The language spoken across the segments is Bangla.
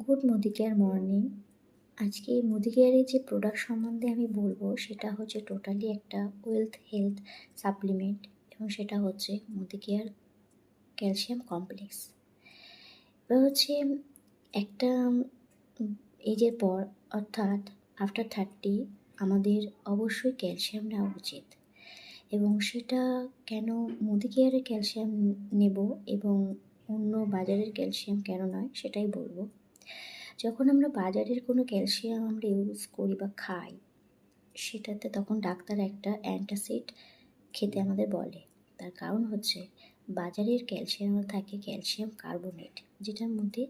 গুড মুদি কেয়ার মর্নিং। আজকে মুদি কেয়ারের যে প্রোডাক্ট সম্বন্ধে আমি বলবো সেটা হচ্ছে টোটালি একটা হেলথ সাপ্লিমেন্ট এবং সেটা হচ্ছে মুদি কেয়ার ক্যালসিয়াম কমপ্লেক্স। এবার হচ্ছে একটা এজের পর অর্থাৎ আফটার 30 আমাদের অবশ্যই ক্যালসিয়াম নেওয়া উচিত এবং সেটা কেন মুদি কেয়ারের ক্যালসিয়াম নেব এবং অন্য বাজারের ক্যালসিয়াম কেন নয় সেটাই বলবো। যখন আমরা বাজারের কোনো ক্যালসিয়াম আমরা ইউজ করি বা খাই, সেটাতে তখন ডাক্তার একটা অ্যান্টাসিড খেতে আমাদের বলে। তার কারণ হচ্ছে বাজারের ক্যালসিয়াম থাকে ক্যালসিয়াম কার্বনেট, যেটার মধ্যে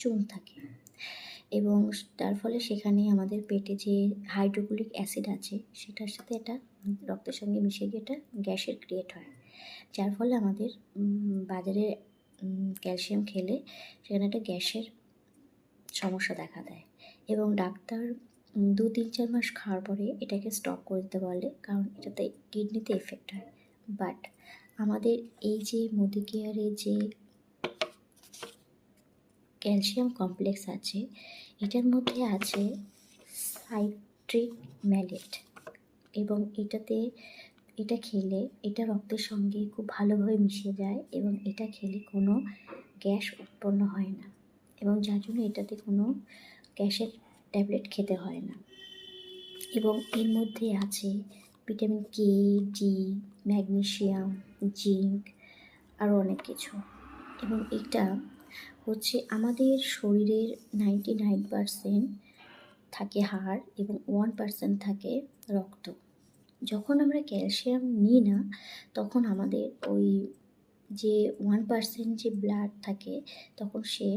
চুন থাকে এবং তার ফলে সেখানে আমাদের পেটে যে হাইড্রোক্লোরিক অ্যাসিড আছে সেটার সাথে এটা রক্তের সঙ্গে মিশে গিয়ে এটা গ্যাসের ক্রিয়েট হয়, যার ফলে আমাদের বাজারে ক্যালসিয়াম খেলে সেখানে একটা গ্যাসের সমস্যা দেখা দেয় এবং ডাক্তার 2-3-4 মাস খাওয়ার পরে এটাকে স্টপ করে দিতে বলে, কারণ এটাতে কিডনিতে এফেক্ট হয়। বাট আমাদের এই যে মুদি কেয়ারে যে ক্যালসিয়াম কমপ্লেক্স আছে, এটার মধ্যে আছে সাইট্রিক ম্যালেট এবং এটা খেলে এটা রক্তের সঙ্গে খুব ভালোভাবে মিশে যায় এবং এটা খেলে কোনো গ্যাস উৎপন্ন হয় না এবং যার জন্য এটাতে কোনো গ্যাসের ট্যাবলেট খেতে হয় না। এবং এর মধ্যে আছে vitamin K, D, magnesium, zinc আরও অনেক কিছু। এবং এটা হচ্ছে আমাদের শরীরের 99% থাকে হাড় এবং 1% থাকে রক্ত। যখন আমরা ক্যালসিয়াম নিই না তখন আমাদের ওই যে 1% যে ব্লাড থাকে তখন সে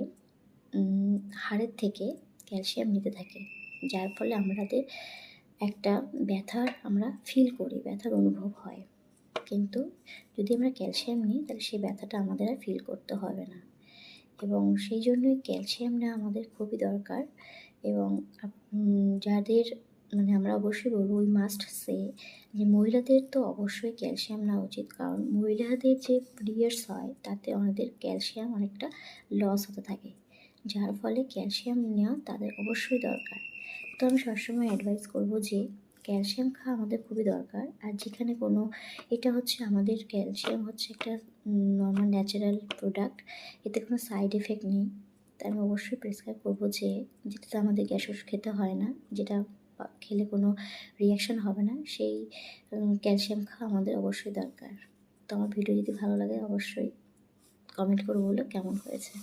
হাড়ের থেকে ক্যালসিয়াম নিতে থাকে, যার ফলে আমাদের একটা আমরা ফিল করি, ব্যথার অনুভব হয়। কিন্তু যদি আমরা ক্যালসিয়াম নিই তাহলে সেই ব্যথাটা আমাদের আর ফিল করতে হবে না এবং সেই জন্যই ক্যালসিয়াম নেওয়া আমাদের খুবই দরকার। এবং যাদের আমরা অবশ্যই বলবো উই মাস্ট সে যে মহিলাদের তো অবশ্যই ক্যালসিয়াম নেওয়া উচিত, কারণ মহিলাদের যে পিরিয়ডস হয় তাতে আমাদের ক্যালসিয়াম অনেকটা লস হতে থাকে, যার ফলে ক্যালসিয়াম নেওয়া তাদের অবশ্যই দরকার। তো আমি সবসময় অ্যাডভাইস করবো যে ক্যালসিয়াম খাওয়া আমাদের খুবই দরকার। আর যেখানে কোনো এটা হচ্ছে আমাদের ক্যালসিয়াম হচ্ছে একটা নর্মাল ন্যাচারাল প্রোডাক্ট, এতে কোনো সাইড এফেক্ট নেই। তাই আমি অবশ্যই প্রেসক্রাইব করবো যে যেটাতে আমাদের গ্যাস ওষুধ খেতে হয় না, যেটা খেলে কোনো রিয়াকশান হবে না, সেই ক্যালসিয়াম খাওয়া আমাদের অবশ্যই দরকার। তো আমার ভিডিও যদি ভালো লাগে অবশ্যই কমেন্ট করে বলো কেমন হয়েছে।